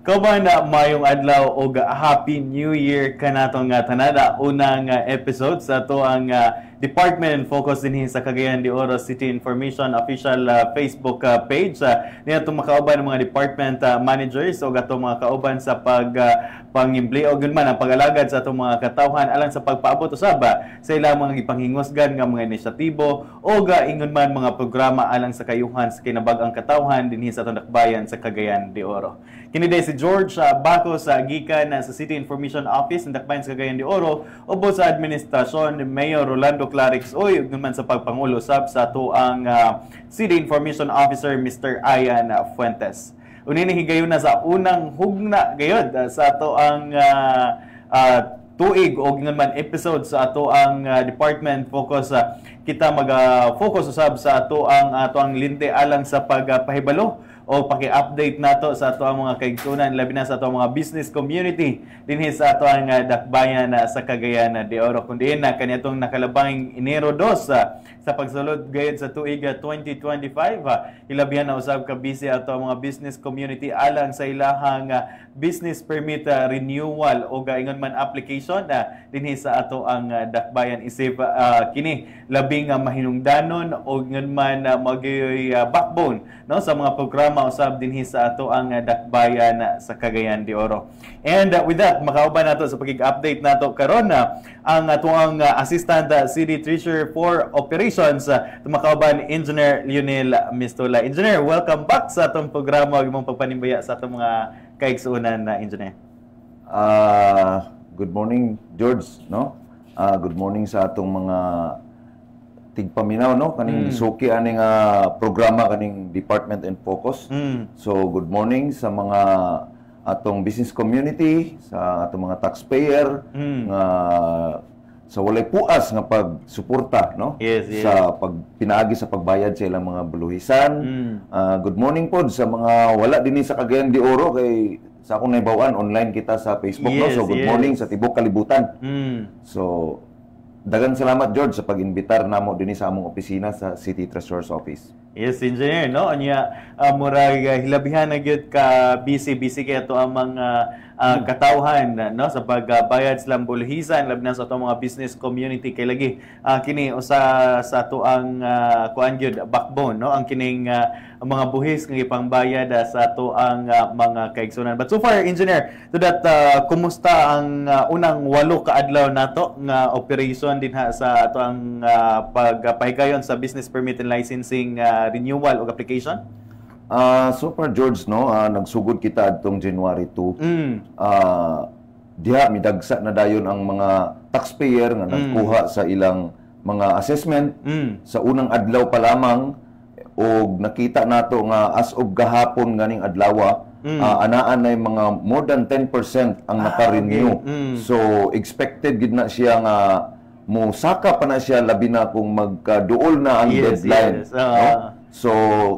Kauban na mayong adlaw o Happy New Year kanatong nga tanada unang episode sa ato ang Department and Focus dinhi sa Cagayan de Oro City Information official Facebook page. Niya itong makauban ng mga department managers o gato mga kauban sa pangimble o man ang pag-alagad sa atong mga katawhan alang sa pagpaabot usab sa ilang mga ipanghingusgan nga mga inisyatibo o ingon man mga programa alang sa kayuhan sa kinabag-ang katawhan dinhi sa atong dakbayan sa Cagayan de Oro. Kini si George Bacos gikan sa City Information Office ng dakbayan sa Cagayan de Oro ubos sa administrasyon ni Mayor Rolando Clarix Oy ug naman sa pagpangulo sab sa ato ang City Information Officer Mr. Ian Fuentes. Unini higayon na sa unang hugna gayud sa ato ang tuig o gingon man episode sa ato ang department focus kita mag-focus usab sa ato ang linte alang sa pagpahibalo o paki-update nato sa ato ang mga kaigsunan labi na sa ato ang mga business community dinhi sa ato ang dakbayan sa Cagayan de Oro kundi na kaniadtong nakalabang Enero 2 sa pagsulod gayud sa tuig 2025 ilabihan na usab ka busy ato ang mga business community alang sa ilahang business permit renewal o gaingon man application dinhi sa ato ang dakbayan isip kini labing mahinungdanon o ingon man magyoy backbone no sa mga programa usab dinhi sa ato ang dakbayan sa Cagayan de Oro. And with that, makauban nato sa pagig-update nato karon ang ato ang Assistant City Treasurer for Operations makauban Engineer Lionel Mistola. Engineer, welcome back sa atong programa ug imong pagpanimbaya sa atong mga kaigsuonan na engineer. Good morning, George, no? Good morning sa atong mga tigpaminaw no kaning suki aning programa kaning Department and Focus. So good morning sa mga atong business community, sa atong mga taxpayer nga sa walay puas nga pagsuporta no sa pinaagi sa pagbayad sa ilang mga buluhisan. Good morning pod sa mga wala dinhi sa Cagayan de Oro kay sa akong nahibaw-an online kita sa Facebook no. So good morning sa tibok kalibutan. So daghang salamat George sa pag-imbitar namo dinhi sa among opisina sa City Treasurer's Office. Yes, engineer, no? Anya murag hilabihan na gyud ka busy kay ato ang mga katawhan no sa pagbayad sa buluhisan labi na sa ato mga business community kay lagi kini usa sa ato ang kuan gyud backbone no ang kining mga buhis nga ipangbayad sa ato ang mga kaigsunan. But so far engineer, to that kumusta ang unang 8 ka adlaw nato nga operation dinha sa ato ang pagpahigayon sa business permit and licensing renewal o application? So far George no, nagsugod kita adtong January 2. Diha midagsa na dayon ang mga taxpayer nga nagkuha sa ilang mga assessment sa unang adlaw pa lamang og nakita nato nga as of gahapon ganing adlaw anaan na mga more than 10% ang naka-renew. So expected gid na siya nga mo saka pa na siya labi na kung magkaduol na ang deadline. No? So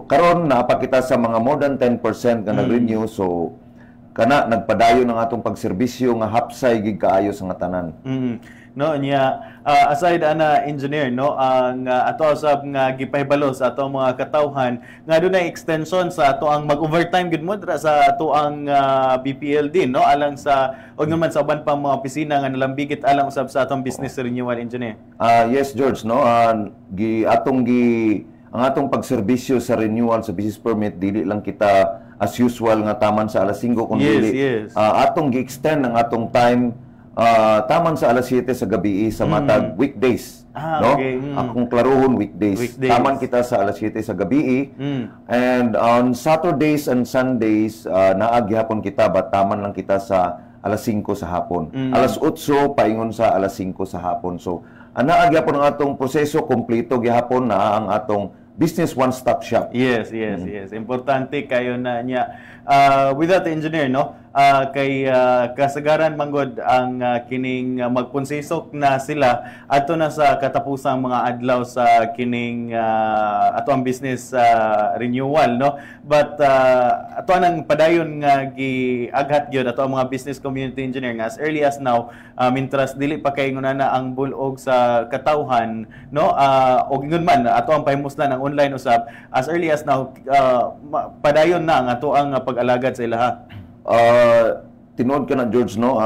karon napakita sa mga more than 10% nga nag-renew. So kana nagpadayon ang atong pagserbisyo nga hapsay gid kaayo sa nga tanan. No nya aside ana engineer no ang ato usab nga gipahibalo sa ato mga katawhan nga dunay extension sa ato ang mag-overtime gid mo sa ato ang BPL din no alang sa og naman sa uban pa mga opisina nga nalambigit alang usab sa atong business renewal engineer. Yes George no ang atong pagserbisyo sa renewal sa business permit dili lang kita as usual nga taman sa alas 5 kundi atong gi-extend ang atong time taman sa alas 7 sa gabi sa matag weekdays no akong klarohon weekdays taman kita sa alas 7 sa gabi and on Saturdays and Sundays naagihapon kita ba taman lang kita sa alas 5 sa hapon alas 8 paingon sa alas 5 sa hapon. So naagihapon ang atong proseso kompleto gihapon na ang atong business one-stop shop. Yes. Importante kayo na niya. With that, engineer, no? Kay kasagaran manggod ang kining magpunsisok na sila ato na sa katapusang mga adlaw sa kining ato ang business renewal, no? But ato nang padayon nga giaghat gyud ato ang mga business community engineer nga as early as now mintras dili pa kay ngunana ang bulog sa katawhan, no? Og ingon man ato ang pahimuslan ang online usab as early as now padayon na ang ato ang pag-alagad sa ilaha. Tinood ka na, George, no?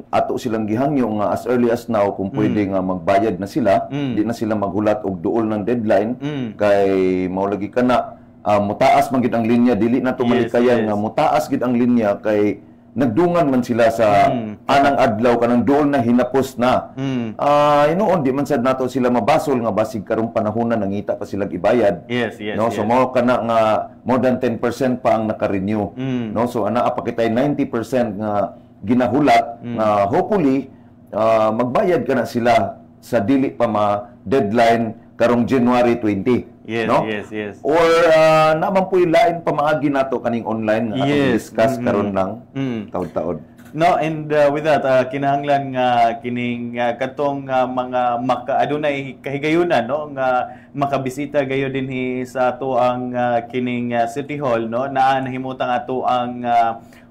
Ato silang gihangyo nga as early as now kung pwede nga magbayad na sila, di na sila maghulat og duol ng deadline kay maulagi ka na mutaas man gid ang linya, dili na to malikayan nga mutaas gid ang linya kay nagdungan man sila sa anang adlaw kanang duol na hinapos na. Hinuon di man sad nato sila mabasol nga basig karong panahon na nangita pa sila ibayad. No, so mo kana nga more than 10% pa ang naka-renew. No, so anaa pa kitay 90% nga ginahulat nga hopefully magbayad kana sila sa dili pa ma-deadline karong January 20. No? Or naman po lain pamaagi nato kaning online nga atong discuss karon lang taud-taud. No, and with that kinahanglan nga kining katong mga adunay kahigayunan no nga makabisita gayo dinhi sa ato ang kining City Hall no naa nahimutang ato ang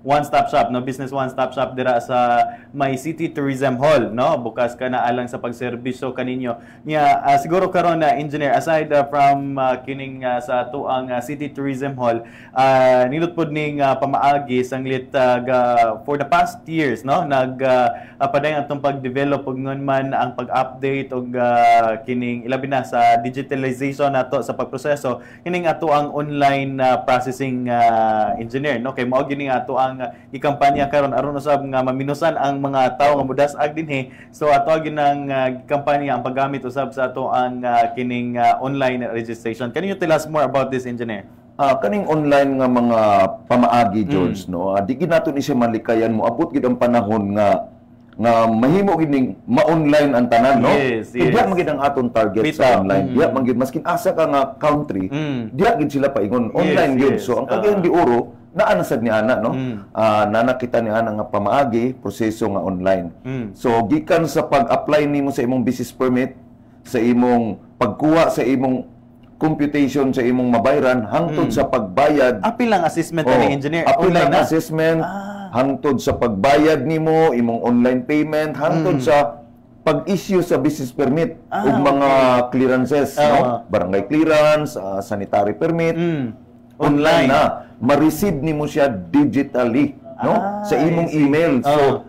one-stop shop, no? Business one-stop shop dira sa May City Tourism Hall, no? Bukas ka na alang sa pagserbisyo kaninyo. Nya siguro karon na engineer aside from kining sa ato ang City Tourism Hall, nindot pod ning pamaagi sanglit for the past years, no? Padayon atong pag-develop ug ngon man ang pag-update og kining ilabi na sa digitalization nato sa pagproseso kining ato ang online processing engineer, no? Kay mao gini ato ang ikampanya karon aron usab nga maminusan ang mga tawo nga modas-ag dinhi. So ato ginang kampanya ang paggamit usab sa ato ang kining online registration. Can you tell us more about this, engineer? Kaning online nga mga pamaagi, George, no? Di gid nato ni siya malikayan mo abot gid ang panahon nga mahimo gining ma-online ang tanan, no? Diya man gid ang aton target sa online. Diya man gid maskin asa ka nga country, diya gid sila paingon online gid. So ang kagayang di oro naanasad ni ana, no? Nanakita ni ana nga pamaagi proseso nga online. So gikan sa pag-apply nimo sa imong business permit, sa imong pagkuha sa imong computation sa imong mabayran hangtod sa pagbayad. Apil lang assessment ni engineer. Apil lang assessment hangtod sa pagbayad nimo, imong online payment hangtod sa pag-issue sa business permit ug mga clearances, no? Barangay clearance, sanitary permit. Online na ma-receive nimo siya digitally, no? Sa imong email. So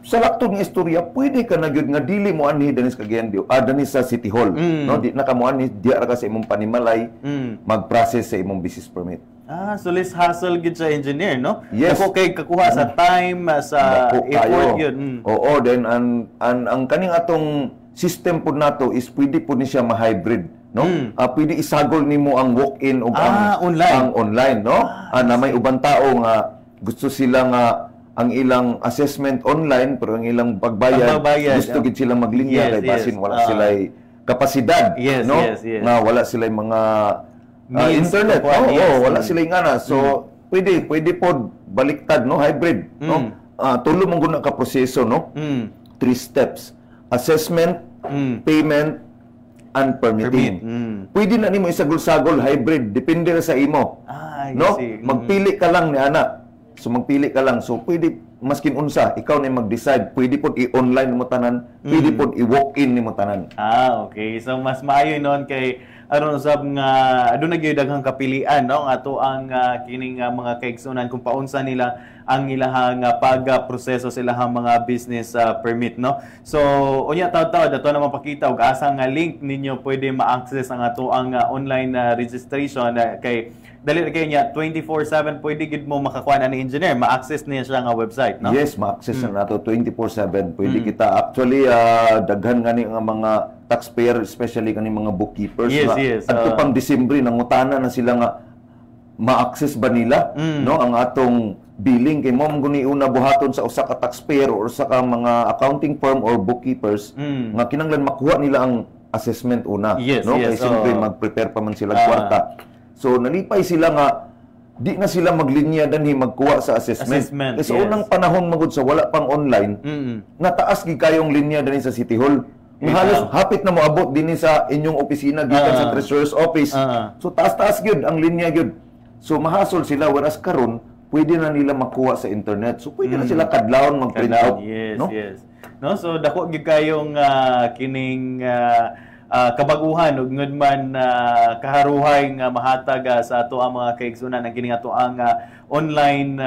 sa laktod nga istorya pwede ka na gyud nga dili mo anhi dinhi sa Cagayan dinhi sa City Hall, no? Di na ka mo anhi diya ra ka sa imong panimalay mag-process sa imong business permit. So less hassle gid sa engineer, no? Yes. Ako kay kakuha sa time, sa effort yun. Oo, then ang kaning atong system pod nato is pwede po ni siya ma-hybrid, no? Pwede isagol nimo ang walk-in o ang online, no? Na may ubang tao nga gusto sila nga ang ilang assessment online pero ang ilang pagbayad gusto gid sila maglinya kay basin wala sila kapasidad, no? Nga wala sila mga internet, wala sila ngana. So pwede pod baliktad, no? Hybrid, no? Tulo man gud ka proseso, no? 3 steps: assessment, payment, and permitting. Pwede na nimo isagol-sagol hybrid, depende na sa imo. No? Magpili ka lang ni ana. So magpili ka lang. So pwede maskin unsa, ikaw na mag-decide. Pwede pod i-online mo tanan, pwede pod i-walk-in nimo tanan. Okay. So mas maayo noon kay aron usab nga aduna gyud daghang kapilian, no? Ato ang kining mga kaigsunan kung paunsa nila ang ilahang pagproseso sa ilahang mga business permit, no? So unya taw-taw ato na mapakita og asa nga link ninyo pwede ma-access ang ato ang online registration kay dali kay niya 24/7 pwede gid mo makakuha na ni engineer, ma-access niya siya nga website, no? Yes, ma-access na nato 24/7. Pwede kita actually daghan gani nga mga taxpayer, especially kani mga bookkeepers na adto pang Disyembre nangutana na sila nga ma-access ba nila, no, ang atong billing kay mo guni una buhaton sa usa ka taxpayer or sa ka mga accounting firm or bookkeepers nga kinahanglan makuha nila ang assessment una, no? Kay siyempre mag-prepare pa man sila kwarta. So nalipay sila nga di na sila maglinya danhi magkuha sa assessment. Kasi unang panahon magud sa wala pang online, nataas gid kayong linya danhi sa City Hall. Halos hapit na moabot dinhi sa inyong opisina gikan sa treasurer's office. So taas-taas gyud ang linya gyud. So mahasol sila whereas karon pwede na nila makuha sa internet. So pwede na sila kadlawon mag-print out, no? No, so dako gyud kayong kining kabaguhan ug ngud man kaharuhay nga mahatag sa ato ang mga kaigsunan ang kini ato ang online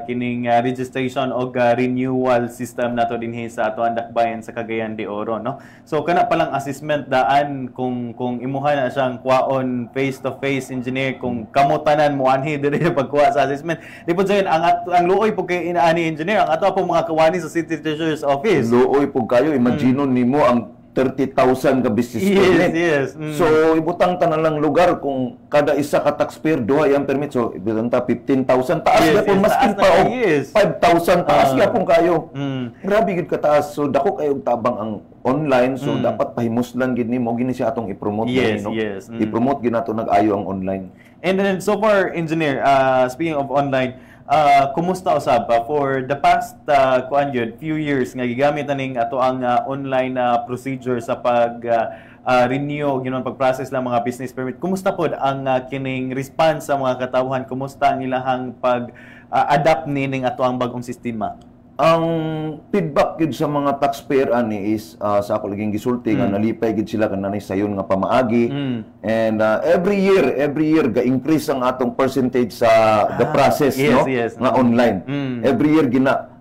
kining registration o renewal system nato dinhi sa ato ang dakbayan sa Cagayan de Oro, no? So kana palang assessment daan kung imuha na siyang kuwaon face to face engineer kung kamutanan mo anhi diri pagkuha sa assessment. Di po sayon ang luoy pug kay inaani engineer ang ato pong mga kawani sa City Treasurer's Office. Luoy pug kayo, imagine nimo ang 30,000 ka business permit. Yes. So, ibutang ta na lang lugar kung kada isa ka taxpayer duha yang permit. So, ibutang ta 15,000 taas gyapon maskin pa og 5,000 taas gyapon kayo. Grabe gid ka taas. So, dako kayo tabang ang online. So, dapat pahimuslan gid nimo gini siya atong i-promote no. I-promote gid nato nag-ayo ang online. And then so far engineer, speaking of online, kumusta usab for the past few years nga gigamit ning ato ang online procedure sa pag renew ginon pag-process lang mga business permit. Kumusta pod ang kining response sa mga katawhan? Kumusta ang ilahang pag adapt nining ato ang bagong sistema? Ang feedback gid sa mga taxpayer ani is sa ako laging gisulti nga nalipay gid sila kanang sayon nga pamaagi. And every year ga-increase ang atong percentage sa the process nga online. Every year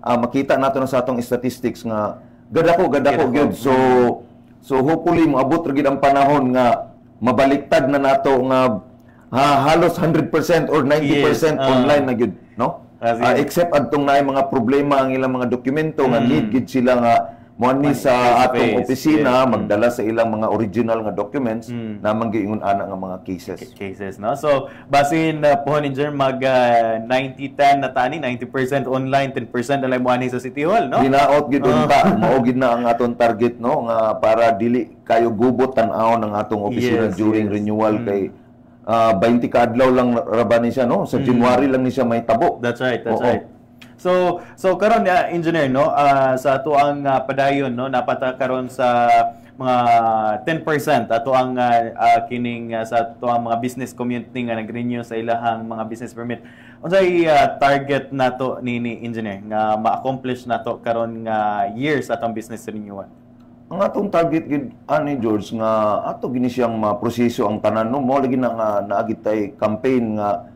makita nato na sa atong statistics nga gadako gyud. So hopefully moabot ra gid ang panahon nga mabaliktad na nato nga halos 100% or 90% online na gyud, no? Except adtong naay mga problema ang ilang mga dokumento nga need gid sila nga moani sa atong opisina magdala sa ilang mga original nga documents na manggiingon ana nga mga cases, no? So basin pohon engineer mag 90-10 na tani, 90% online, 10% na lang moani sa City Hall, no? Ginaot gid unta mao gid na ang aton target, no, nga para dili kayo gubot tan-aw ng atong opisina during renewal kay 20 ka adlaw lang raba ni siya, no? Sa January lang ni siya may tabo. That's right. So karon engineer, no, sa ato ang padayon, no, napata karon sa mga 10% ato ang kining sa ato ang mga business community nga nag-renew sa ilahang mga business permit. Unsay target nato ni engineer nga ma-accomplish nato karon nga years atong business renewal? Ang atong target gid ani George nga ato gini siyang maproseso ang tanan, no, mo lagi na nga naagit tay campaign nga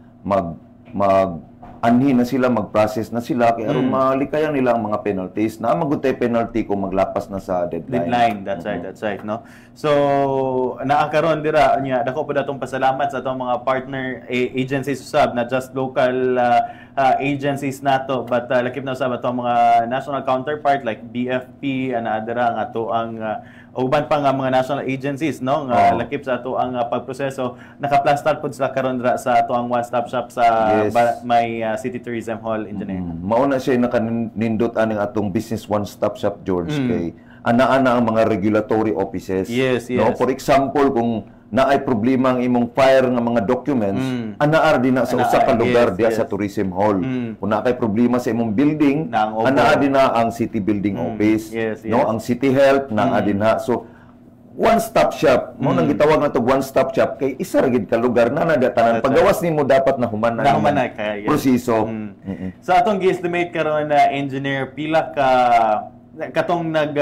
anhi na sila, mag-process na sila kay aron malikayan nila ang mga penalties na magutay penalty kung maglapas na sa deadline. That's right, no. So naakaron dira nya dako pa datong pasalamat sa atong mga partner agencies usab, not just local agencies nato but lakip na usab atong mga national counterpart like BFP ana dira nga ato ang uban pa nga mga national agencies, no, nga lakip sa ato ang pagproseso. Naka-plaster pod sila karon dira sa ato ang one-stop shop sa may City Tourism Hall, engineer. Mao na siya nakanindot aning atong business one-stop shop, George, kay ana-ana ang mga regulatory offices. No, for example, kung naay problema ang imong fire nga mga documents, anaar din na sa usa ka lugar diya sa Tourism Hall. Kung naay problema sa imong building, anaar din na ang City Building Office, no, ang City Health na din na. So one-stop shop, mo nang gitawag na to one-stop shop kay isa ra gid ka lugar na nadatanan. Paggawas nimo dapat na human na kaya proseso. Sa atong gi-estimate karon na engineer pila ka katong nag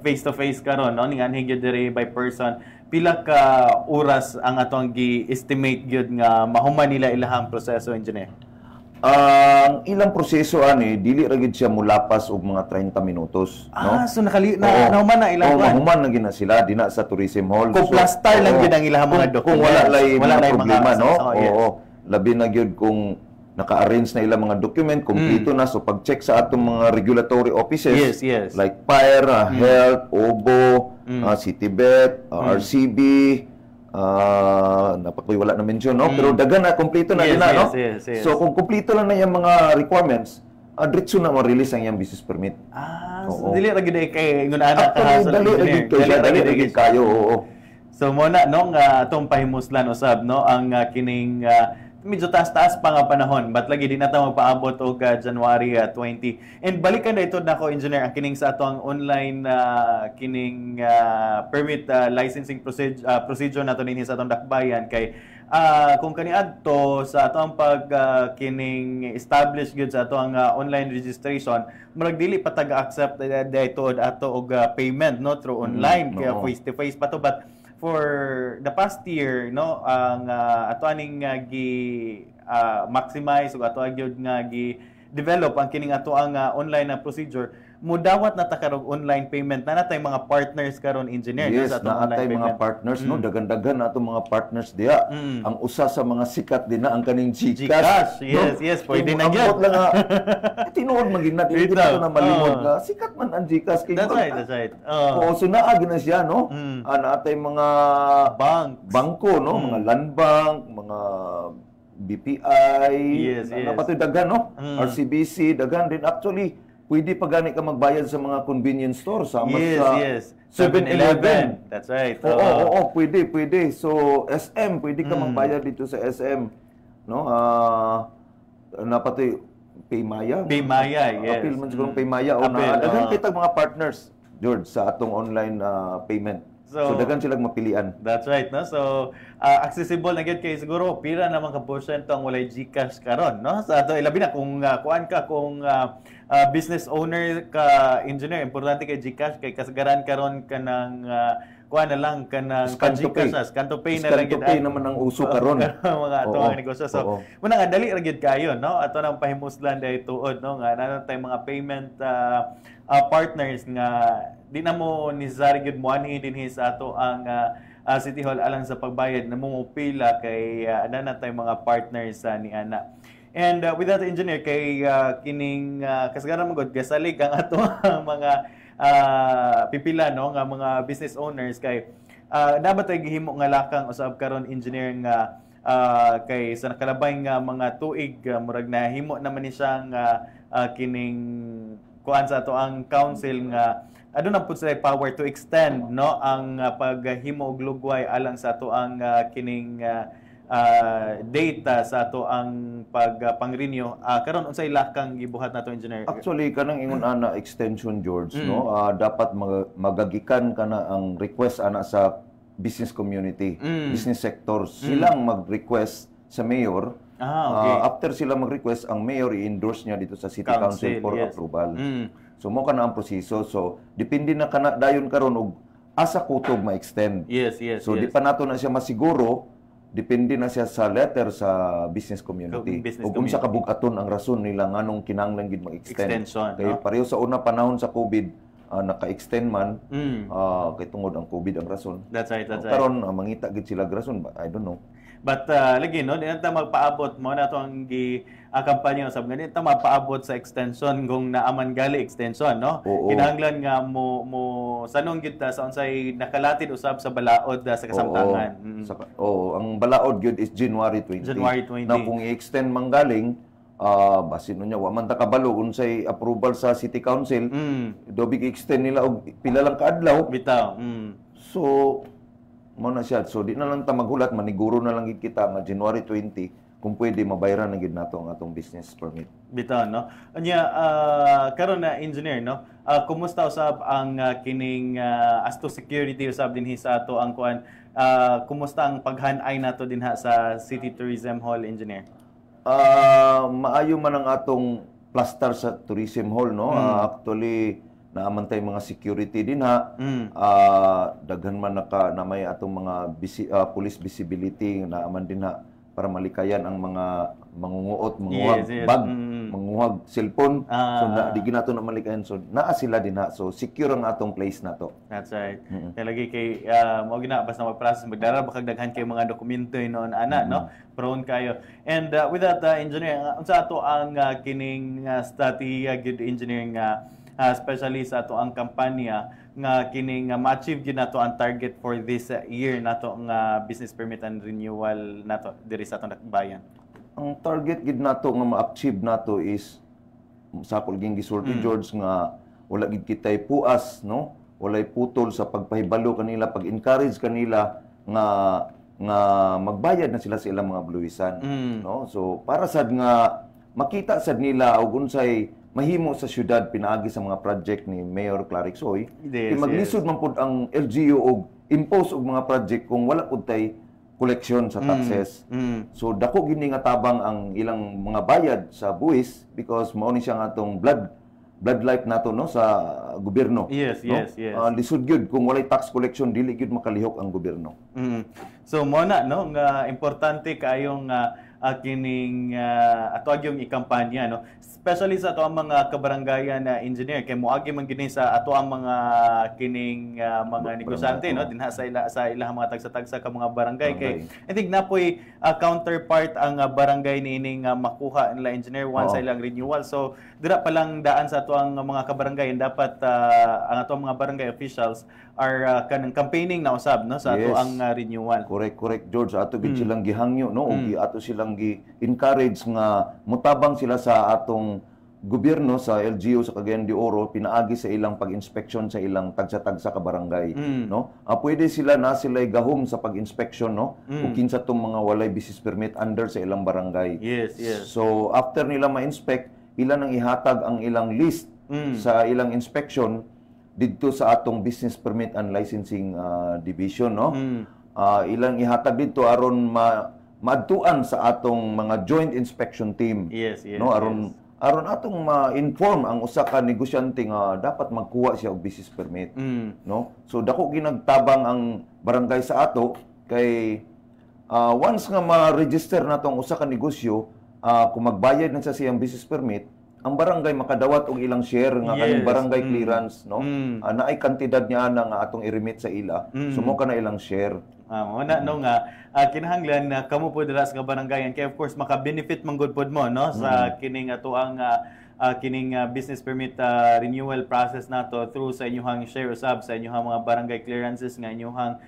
face to face karon, no, ning anhi gyud diri by person, pila ka oras ang atong gi-estimate gyud nga mahuman nila ilahang proseso, engineer? Ang ilang proseso ani dili ra gid siya mulapas og mga 30 minutos, no? So nahuman na ilang mahuman na gina sila dina sa Tourism Hall. Kung plaster lang gyud ang ilahang mga documents. Kung wala lay problema, no? Labi na gyud kung naka-arrange na ilang mga document, kompleto na. So, pag-check sa atong mga regulatory offices, like Fire, Health, OBO, CityBet, RCB, napakoy wala na mention, no? Pero dagan na, kompleto na din na, no? So, kung kompleto lang na yung mga requirements, diretso na ma-release ang yung business permit. So, dili ra gid kay ngunana ka sa dali ra gid kayo, So, muna, no, atong pahimuslan usab, no, ang kining medyo taas-taas pa nga panahon, but lagi din natin magpaabot og January 20. And balikan na ito na ko, engineer, ang kining sa atong online kining permit licensing procedure nato ninhi sa atong dakbayan kay kung kaniadto sa atong pag kining establish gyud sa atong online registration, murag dili pa taga-accept dito ato og payment, no, through online kaya face to face pa to, but for the past year, no, ang ato aning gi maximize ug ato gyud nga gi develop ang kining ato ang online na procedure. Mudawat na ta karong online payment na natay mga partners karon engineer Yes, sa atong na online atay mga payment. partners, no? Dagan-dagan na atong mga partners diha. Ang usa sa mga sikat din na ang kaning GCash, GCash. yes, yes, pwede na gyud. gyud. Lang nga, tinuod man gyud natin, hindi Bitaw, na malimod nga. Sikat man ang GCash. That's right, that's right. Oo, so naagi na siya, no? Na atay mga Banks. bangko, no? Mga land bank, mga BPI, Yes, yes. napatoy dagan, no? RCBC, dagan din. Actually, pwede pa gani ka magbayad sa mga convenience store sama Yes, sa yes. 7-Eleven. That's right. Oo, pwede. So, SM, pwede ka magbayad dito sa SM. No? Napatoy, Paymaya. Paymaya, yes. Appeal man siguro Paymaya. O Appeal, na, dagan kitag mga partners, George, sa atong online payment. So, dagan silang mapilian. That's right, no? So, accessible na gyud kay siguro pira naman ka porsyento ang walay GCash karon, no? Sa ato ilabi na kung kuan ka kung business owner ka engineer, importante kay GCash kay kasagaran karon kanang kuan na lang kanang GCash, Scan to Pay na lang gyud. Scan to Pay naman ang uso karon. Mga ato ang negosyo. So, muna nga dali ra gyud kayo, no? Ato nang pahimuslan dai tuod, no? Nga nanan tay mga payment partners nga di na mo necessary gyud moanhi dinhi sa ato ang City Hall alang sa pagbayad na mumupila kay ana tay mga partners ni ana. And with that engineer kay kining kasagaran mo gud gasalig ang ato mga pipila, no, nga mga business owners kay dapat ay gihimo nga lakang usab karon engineer nga kay sa nakalabay nga mga tuig murag nahimo naman ni siyang kining kuan sa ato ang council nga aduna pud sila power to extend, no, ang paghimo og lugway alang sa ato ang kining data sa ato ang pag-pang-renew. Karon unsay lakang gibuhat nato engineer? Actually, kanang ingon ana extension, George, no? Dapat magagikan kana ang request ana sa business community, business sectors. Silang mag-request sa mayor. Okay. After sila mag-request, ang mayor i-endorse niya dito sa City Council for yes. approval. So mo kana ang proseso. So depende na kana dayon karon og asa kutob ma-extend. Yes. So di pa nato na siya masiguro, depende na siya sa letter sa business community. Ug unsa kabug-aton ang rason nila nganong kinahanglan gid mag-extend. Extension, Kay no? pareho sa una panahon sa COVID, naka-extend man kay tungod ang COVID ang rason. That's right. Karon mangita gid sila rason, I don't know. But lagi, no, di na ta magpaabot mo na to ang kampanya usab nga di ta magpaabot sa extension kung naaman gali extension, no? Kinahanglan nga mo sanong gid ta sa unsay nakalatid usab sa balaod sa kasamtangan. Ang balaod gyud is January 20. January 20. Na kung i-extend man galing, basin niya wa man ta kabalo unsay approval sa City Council, dobig i-extend nila og pila lang ka adlaw. Bitaw. So mo na siya. So di na lang ta maghulat, maniguro na lang gid kita nga January 20 kung pwede mabayaran na gid nato ang atong business permit. Bitaw, no? Anya karon na engineer, no? Kumusta usab ang kining asto security usab dinhi sa ato ang kuan? Kumusta ang paghan-ay nato dinha sa City Tourism Hall, engineer? Maayo man ang atong plaster sa Tourism Hall, no? Actually naaman tay mga security din ha. Daghan man na may atong mga police visibility naaman din ha para malikayan ang mga mangunguot, manguhag bag, manguhag cellphone. So di ginato na malikayan. So naa sila din ha. So secure ang atong place nato. That's right. Kaya lagi kay mao gina basta mag-process magdara bakag daghan kay mga dokumento noon ana, no? Prone kayo. And with that engineer, unsa ato ang kining strategy gid engineering especially sa ato ang kampanya nga kining ma-achieve gyud nato ang target for this year nato nga business permit and renewal nato diri sa atong bayan. Ang target gid nato nga ma-achieve nato is sakol ging gisulti George nga wala gid kitay puas, no? Walay putol sa pagpahibalo kanila, pag-encourage kanila nga magbayad na sila sa ilang mga bluisan, no? So para sad nga makita sad nila og unsay mahimo sa syudad pinaagi sa mga project ni Mayor Clarixoy, maglisod man pud ang LGU og impose og mga project kung wala pud tay collection sa taxes. So dako gini nga tabang ang ilang mga bayad sa buwis because mao ni siya nga atong blood life nato no sa gobyerno. Yes, no? yes, yes. Lisod gyud kung walay tax collection dili gyud makalihok ang gobyerno. So mo na no nga importante kayong kining ato yung ikampanya no, especially sa ato ang mga kabarangayan na engineer kay moagi man gini sa ato ang mga kining mga negosyante no dinha sa ilang mga tagsa-tagsa ka mga barangay kay I think napoy counterpart ang barangay niining makuha nila engineer once sa ilang renewal. So dira pa lang daan sa ato ang mga kabarangayan dapat ang ato ang mga barangay officials are kanang campaigning na usab no sa ato ang renewal. Correct George, ato gid silang gihangyo no ug ato silang gi-encourage nga mutabang sila sa atong gobyerno sa LGU sa Cagayan de Oro pinaagi sa ilang pag-inspeksyon sa ilang tagsa-tagsa ka barangay no. Pwede sila gahom sa pag-inspeksyon no ug kinsa tong mga walay business permit under sa ilang barangay. Yes. So after nila ma-inspect, ilan ang ihatag ang ilang list sa ilang inspection didto sa atong business permit and licensing division no. Ilang ihatag dito aron maadtuan sa atong mga joint inspection team. Yes. No, aron atong ma-inform ang usa ka negosyante nga dapat magkuha siya og business permit. No? So dako ginagtabang ang barangay sa ato kay once nga ma-register natong usa ka negosyo, kung magbayad na sa siyang business permit, ang barangay makadawat og ilang share nga kaning barangay clearance no. Naay kantidad niya nga atong i-remit sa ila. So mo kana ilang share. Una no nga kinahanglan na kamo po dira sa barangay kay of course maka-benefit man gud pod mo no sa kining ato ang kining business permit renewal process nato through sa inyong share usab sa inyong mga barangay clearances nga inyong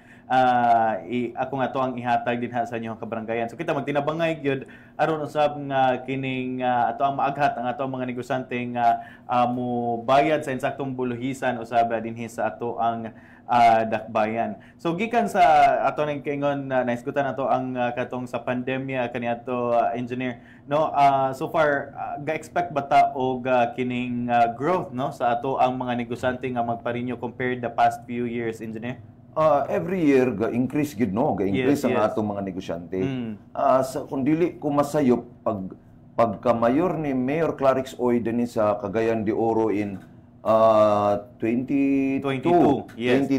ako nga to ang ihatag din sa inyong kabarangayan. So kita magtinabangay gyud aron usab nga kining ato ang maaghat ang ato ang mga negosyante nga mo bayad sa insaktong buluhisan usab dinhi sa ato ang dakbayan. So gikan sa ato ning kaingon naisgutan nato ang katong sa pandemya kaniadto engineer no so far ga-expect bata og kining growth no sa ato ang mga negosyante nga magparinyo compared the past few years engineer? Every year ga-increase gid no, ga-increase ang atong mga negosyante. Sa kung dili ko masayop pagka mayor ni Mayor Clarix Oy dinhi sa Cagayan de Oro in 2022. Yes.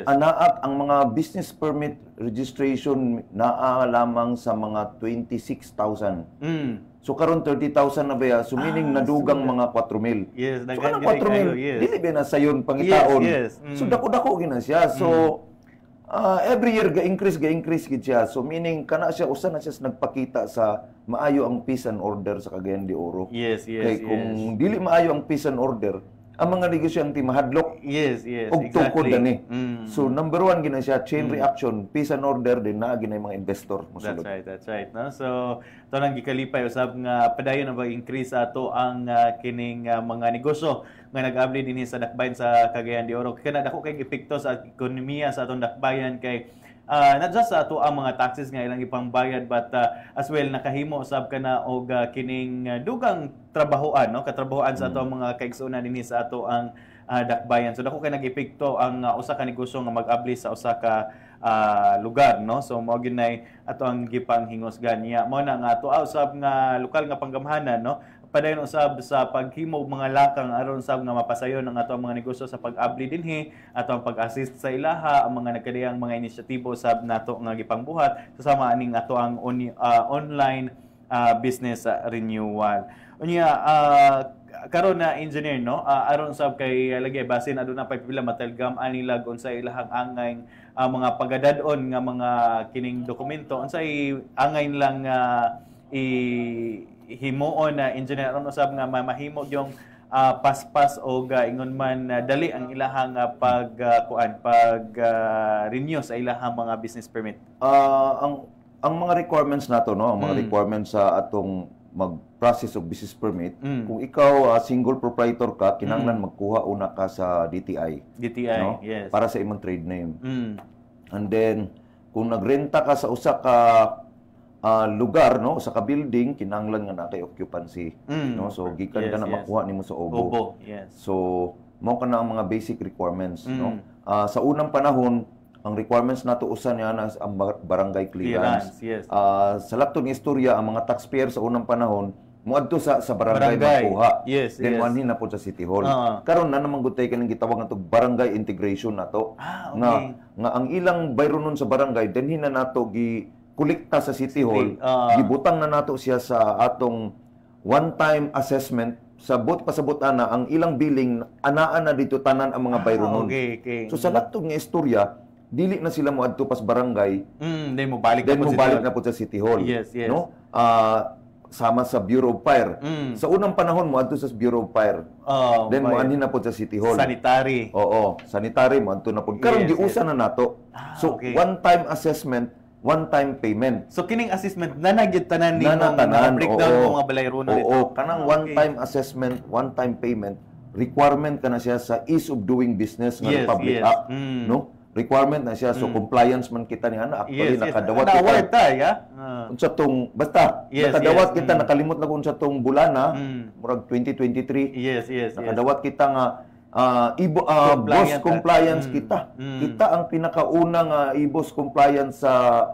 Anaat ang mga business permit registration naa lamang sa mga 26,000. So karon 30,000 na ba? So meaning nadugang mga 4,000. Yes, so kanang 4,000 dili ba na sayon pangitaon. So dako-dako gina siya. So every year ga-increase gid siya. So meaning kana siya usa na siya nagpakita sa maayo ang peace and order sa Cagayan de Oro. Yes. Kay kung dili maayo ang peace and order, ang mga negosyante mahadlok. Yes, og tukod dani. So number one gina siya chain reaction, peace and order din na gina mga investor mosulod. That's right. No? So to nang gikalipay usab nga padayon na increase ato ang kining mga negosyo nga nag-abli dinhi sa dakbayan sa Cagayan de Oro. Kana dako kay epekto sa ekonomiya sa atong dakbayan kay not just sa ato ang mga taxes nga ilang ipangbayad but as well nakahimo usab kana og kining dugang trabahoan no katrabahoan sa ato ang mga kaigsuonan dinhi sa ato ang dakbayan. So dako kay nag-epekto ang usa ka negosyo nga mag-abli sa usa ka lugar no. So mao ginay ato ang gipanghingosgan niya. Mao na nga ato usab nga lokal nga panggamhanan no. Padayon usab sa paghimo og mga lakang aron usab nga mapasayon ang ato ang mga negosyo sa pag-abli dinhi, ato ang pag-assist sa ilaha, ang mga nagkadiyang mga inisyatibo usab nato nga gipangbuhat kasama aning ato ang online business renewal. Unya karon na engineer no aron usab kay lagi basin aduna pay pila matalgam anila unsay ilahang angay mga pagadad-on nga mga kining dokumento unsay angay lang himuon na engineer aron usab nga mahimo yung paspas o ingon man dali ang ilahang renew sa ilahang mga business permit. Ang mga requirements nato no, ang mga requirements sa atong mag-process of business permit, kung ikaw single proprietor ka, kinahanglan magkuha una ka sa DTI. No? Yes. Para sa imong trade name. And then kung nagrenta ka sa usa ka lugar no sa ka building kinahanglan nga na kay occupancy no so gikan ka na makuha nimo sa OBO. So mao kana ang mga basic requirements no sa unang panahon ang requirements nato usa niya na ang barangay clearance. Sa laktong istorya ang mga taxpayer sa unang panahon muadto sa barangay Barangay. magkuha. Yes, Then yes. manhin na po sa City Hall. Oo. Karon na naman gutay kanang gitawag nga barangay integration nato. Ah, Nga okay. nga ang ilang bayro nun sa barangay dinhin na nato gi kolekta sa City Hall. Gibutang na nato siya sa atong one-time assessment pasabot ana ang ilang billing anaan na dito tanan ang mga bayro nun. Okay. So sa latog nga istorya, dili na sila moadto pas barangay. Then mo balik Then na po mo balik na po sa City Hall. Yes. No? Sama sa Bureau of Fire. Sa unang panahon mo adto sa Bureau of Fire. Then mo anhin na po sa City Hall. Sanitary. Oo, sanitary mo adto na po. Karon giusa na nato. So okay. one-time assessment, one-time payment. So kining assessment na nagyud tanan ni Tanan, breakdown oo. mo mga balayro na dito. Oo, kanang one-time assessment, one-time payment, requirement ka na siya sa ease of doing business ng Yes, Republic yes. Act, no? Requirement na siya, so compliance man kita ni ana. Actually nakadawat Na-award kita. ta, ya? Unsa tong basta Yes, nakadawat yes. kita, nakalimot na ko unsa tong bulana, murag 2023. Yes. Nakadawat kita nga Compliant, boss compliance kita. Kita ang pinakauna nga i-boss compliance sa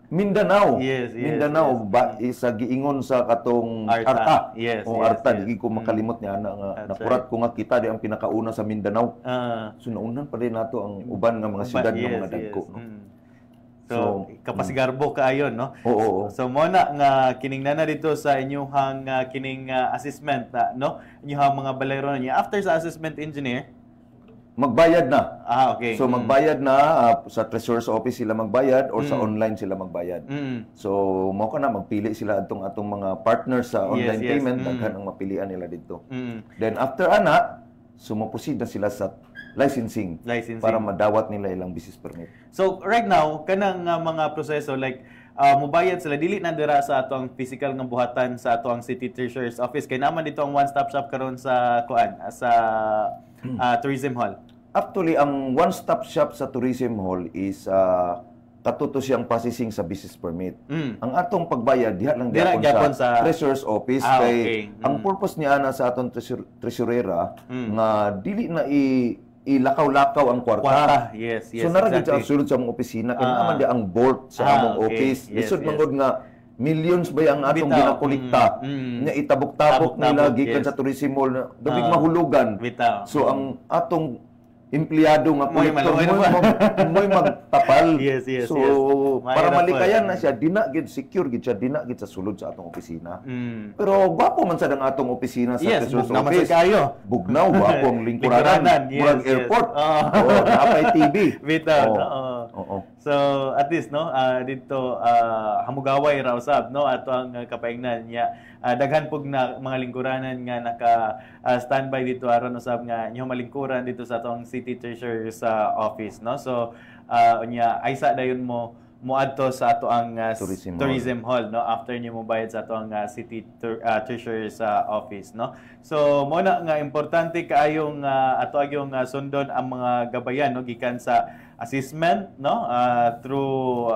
Mindanao. Yes. Mindanao ba isa giingon sa katong Arta. Arta. Yes, O yes, Arta, yes. di ko makalimot niya na nga That's nakurat ko nga kita di ang pinakauna sa Mindanao. Ah, So naunan pa rin nato ang uban nga mga syudad ng mga dagko, no. So, kapasigarbo kaayon, no? Oo. So mo na nga kining na dito sa inyuhang kining assessment na, no? Inyuhang mga balayro niya after sa assessment engineer. Magbayad na. Okay. So magbayad na sa Treasurer's Office sila magbayad or sa online sila magbayad. So mo ka na magpili sila atong mga partners sa online Yes. payment daghan ang mapilian nila dito. Then after ana, sumoproceed na sila sa licensing para madawat nila ilang business permit. So right now kanang mga proseso like mubayad sila dili na dira sa atong physical nga buhatan sa atong City Treasurer's Office kay naman dito ang one-stop shop karon sa sa Tourism Hall. Actually, ang one-stop shop sa Tourism Hall is katuto siyang processing sa business permit. Ang atong pagbayad diha lang Dira gyapon gyapon sa Treasurer's Office okay. ang purpose niya na sa atong treasurera nga dili na ilakaw-lakaw ang kwarta. Yes, So naragid sa sulod sa among opisina kay naman di ang board sa among okay. office. Yes, Lisod mangod nga millions ba ang atong Bitaw. ginakolekta nga itabok-tabok nila Tabok-tabok, gikan yes. sa tourism hall na dabig mahulugan. Bitaw. So ang atong empleyado nga Mo'y kolektor maluoy mo'y magtapal. Yes. So Mahirap para po. malikayan na siya dina gid secure gid siya dina gid sa sulod sa atong opisina. Pero gwapo man sa atong opisina sa Yes, Treasurer's bugnaw man Office. sa kayo. Bugnaw gwapo ang Lingkuranan, lingkuranan. yes, Murag yes. airport. Oh, napay TV. Oo. So at least no dito hamugaway ra usab no ato ang kapaingnan niya daghan pug na mga lingkuranan nga naka standby dito aron usab nga inyo malingkuran dito sa atong City Treasurer's office no. So unya aysa dayon mo moadto sa ato ang tourism hall no after niyo mo bayad sa ato ang City Treasurer's office no. So mo na nga importante kaayong ato agyong sundon ang mga gabayan no gikan sa assessment no through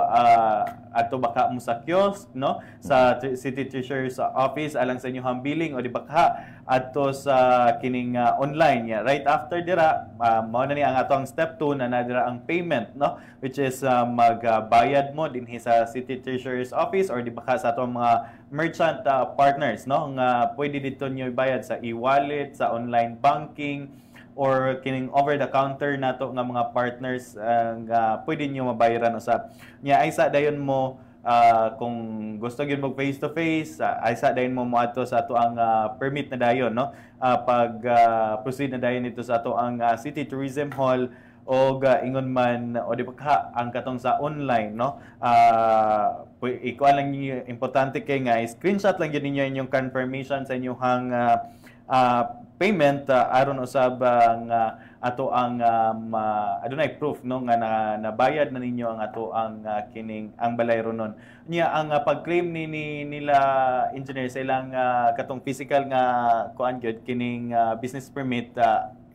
ato baka mo sa kiosk no sa City Treasurer's office alang sa inyong billing o di baka ato sa kining online ya right after dira mao na ni ang ato ang step 2 na nadira ang payment no which is magbayad mo dinhi sa City Treasurer's office or di baka sa atong mga merchant partners no nga pwede dito niyo ibayad sa e-wallet sa online banking or kining over the counter nato nga mga partners nga pwede niyo mabayaran usab nya aysa dayon mo kung gusto gyud mag face to face aysa dayon mo moadto sa ato ang permit na dayon no pag proceed na dayon dito sa ato ang City Tourism Hall o ingon man o di ba ang katong sa online no ikuan lang niyo importante kay nga screenshot lang gyud ninyo inyong confirmation sa inyong payment aron usab ang ato ang adunay proof no nga nabayad na ninyo ang ato ang kining ang balayro nun nya ang pag-claim nila engineer sa ilang katong physical nga kuan gyud kining business permit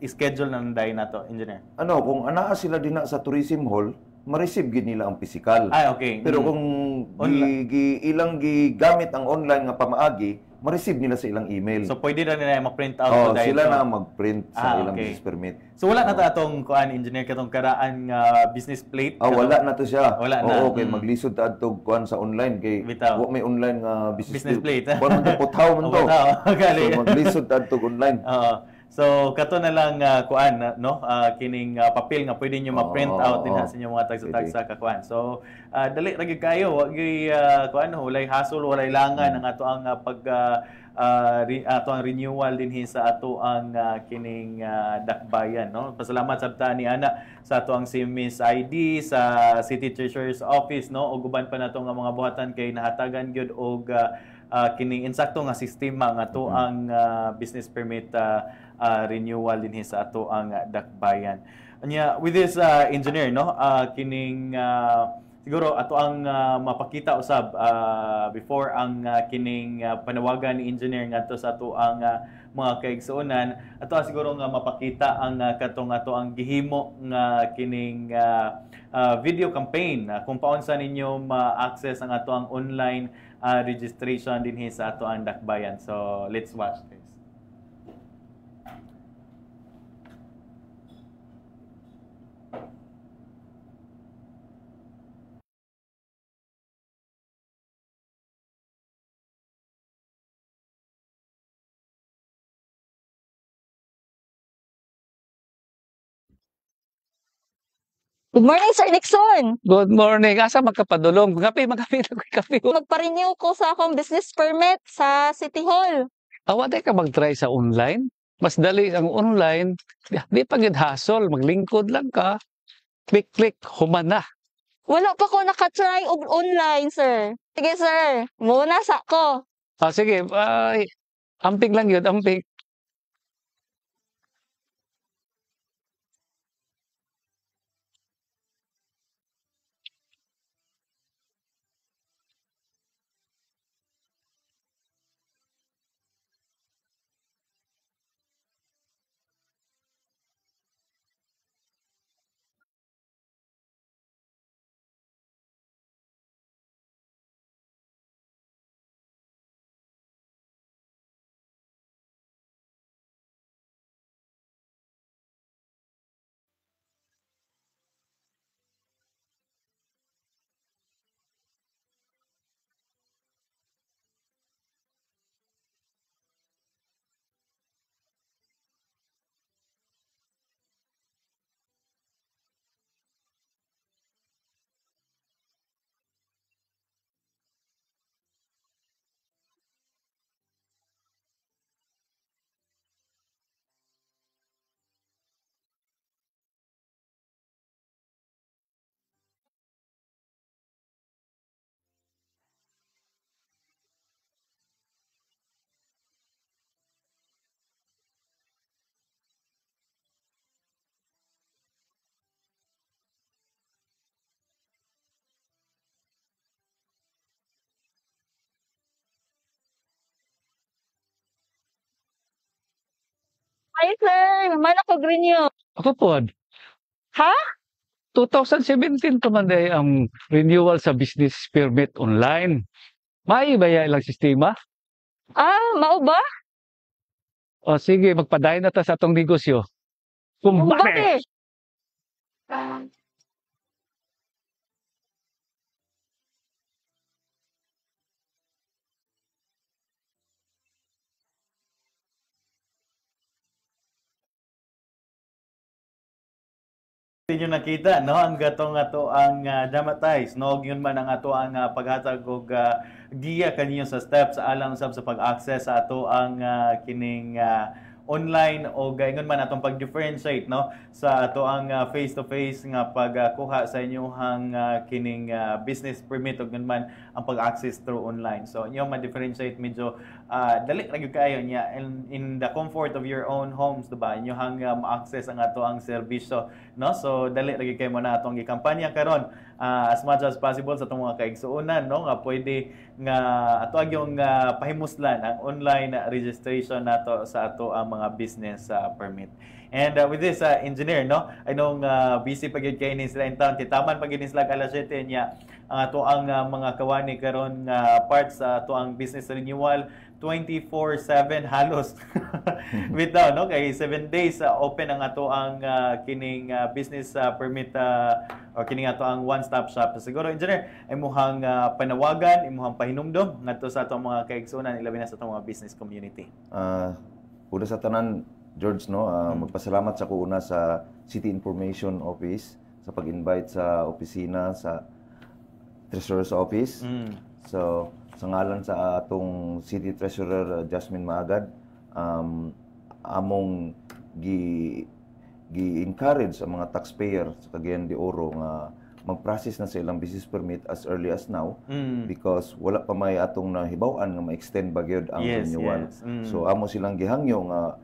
schedule na day nato engineer Kung anaa sila dinha sa tourism hall ma-receive gid nila ang physical. Okay. Pero kung ilang gigamit ang online nga pamaagi, ma-receive nila sa ilang email. So pwede na nila mag-print out sila na mag-print sa ilang business permit. So wala na ta atong kuan engineer katong karaan business plate. Wala na to siya. Wala na. Okay, maglisod ta adto kuan sa online kay wa may online nga business plate. Kuan man to putaw man to. So maglisod ta adto online. So kato na lang kuan no kining papel nga pwede niyo ma-print out din sa inyong mga tagsa-tagsa ka kuan. So dali ra gyud kayo wa gyud kuan walay hassle walay langan ang ato ang ato ang renewal dinhi sa ato ang kining dakbayan no. Pasalamat sabta ni ana sa ato ang Miss ID sa City Treasurer's Office no ug uban pa nato nga mga buhatan kay nahatagan gyud og kining insakto nga sistema nga ato ang business permit renewal dinhi sa ato ang dakbayan. Anya with this engineer no kining siguro ato ang mapakita usab before ang kining panawagan ni engineer ngadto sa ato ang mga kaigsuonan ato siguro nga mapakita ang katong ato ang gihimo nga kining video campaign kung paunsa ninyo ma-access ang ato ang online registration dinhi sa ato ang dakbayan. So let's watch this. Good morning, Sir Nixon. Good morning. Asa magkapadulong? Magapi na kape. Magpa-renew ko sa akong business permit sa City Hall. Awa ka mag-try sa online. Mas dali ang online. Di pa gid hassle. Maglingkod lang ka. Click, human na. Wala pa ko nakatry og online, sir. Sige, sir. Muna sa ko. Sige. Amping lang yun. Amping. Hi, sir. Man ako renew. Ako po. Ha? 2017 pa man day ang renewal sa business permit online. May baya ilang sistema? Mao ba? Sige, magpadayon na ta sa atong negosyo. Kumbate! Inyo nakita no ang gatong ato ang dramatize no yun man ang ato ang paghatag og giya kaninyo sa steps alang usab sa pag-access sa ato ang kining online o gayon man atong pag-differentiate no sa ato ang face to face nga pagkuha sa inyong kining business permit ug man ang pag-access through online. So inyo ma-differentiate medyo dali ra gyud kayo niya in the comfort of your own homes diba inyo ma-access ang ato ang serbisyo no. So dali ra gyud kayo mo na atong gikampanya karon as much as possible sa atong mga kaigsuonan no nga pwede nga ato yung pahimuslan ang online registration nato sa ato ang mga business permit. And with this, engineer, no? I know busy pa gyud kay ni sila in town. Titaman pa gyud ni sila alas 7 niya. Ang ato ang mga kawani karon nga parts sa ato ang business renewal 24/7 halos. Bitaw, no? Kay 7 days open ang ato ang kining business permit o kining ato ang one-stop shop. So, siguro, engineer, ay muhang panawagan, imuhang pahinumdom ngadto sa ato mga kaigsunan, ilabi na sa ato mga business community. Una sa tanan, George, no, magpasalamat sa kuuna sa City Information Office sa pag-invite sa opisina sa Treasurer's Office. So, sa ngalan sa atong City Treasurer Jasmine Maagad, among gi-encourage ang mga taxpayer sa Cagayan de Oro nga mag-process na sa ilang business permit as early as now because wala pa may atong nahibaw-an nga ma-extend ba gyud ang renewal. So amo silang gihangyo nga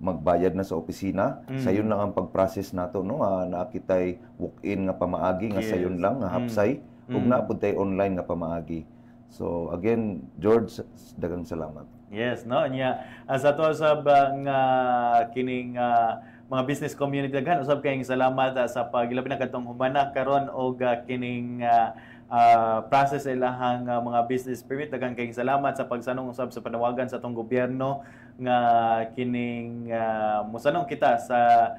magbayad na sa opisina. Sayon lang ang pag-process nato, no? Naakitay walk-in nga pamaagi nga sayon lang nga hapsay ug naapod tay online nga pamaagi. So again, George, daghang salamat. Yes, no, nya sa to sab nga kining mga business community daghan usab kayong salamat sa paglabi na kadtong humana karon og kining process ilahang mga business permit. Daghang kayong salamat sa pagsanong usab sa panawagan sa atong gobyerno nga kining mosanong kita sa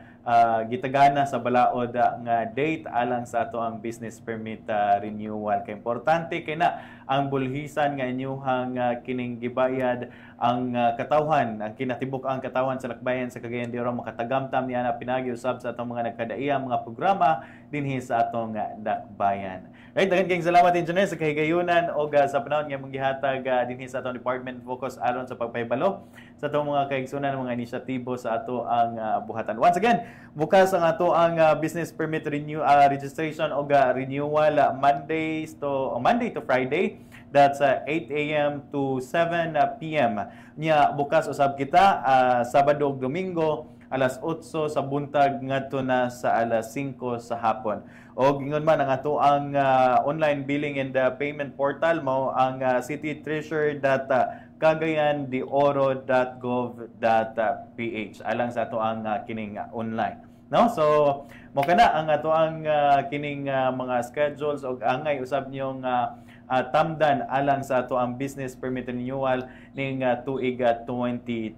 gitagana sa balaod nga date alang sa ato ang business permit renewal. Kay importante kay na ang bulhisan nga inyuhang kining gibayad ang katawhan, ang kinatibuk ang katawhan sa lakbayan sa Cagayan de Oro makatagamtam niya na pinagi usab sa atong mga nagkadaiyang mga programa dinhi sa atong dakbayan. Right, daghang kayong salamat, engineer, sa kahigayunan o sa panahon nga mong gihatag dinhi sa atong department focus aron sa pagpahibalo sa atong mga kaigsunan, mga inisyatibo sa ato ang buhatan. Once again, bukas ang ato ang business permit registration o renewal Monday to Friday. That's 8 a.m. to 7 p.m. Nya bukas usab kita Sabado ug Domingo alas 8 sa buntag ngadto na sa alas 5 sa hapon. O gingon man ang ato ang online billing and payment portal mao ang citytreasure.cagayandeoro.gov.ph alang sa ato ang kining online. No? So mo kana ang ato ang kining mga schedules og angay usab niyong tamdan alang sa ato ang business permit renewal ning tuig 2025.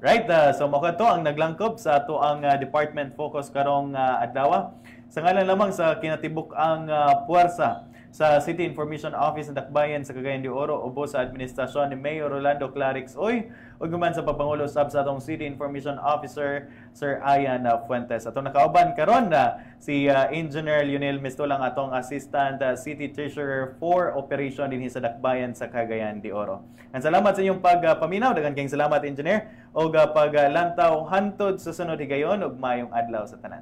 Right? So mo to ang naglangkob sa ato ang department focus karong adlaw. Sa ngalan lamang sa kinatibuk ang puwersa sa City Information Office ng Dakbayan sa Cagayan de Oro ubos sa administrasyon ni Mayor Rolando Clarix Oy ug guman sa papangulo sab sa atong City Information Officer Sir Ayan Fuentes. Atong nakauban karon si Engineer Lionel Mistolang atong Assistant City Treasurer for Operation dinhi sa Dakbayan sa Cagayan de Oro. Ang salamat sa inyong pagpaminaw, daghan kayong salamat, Engineer, og paglantaw hantod sa sunod higayon ug mayong adlaw sa tanan.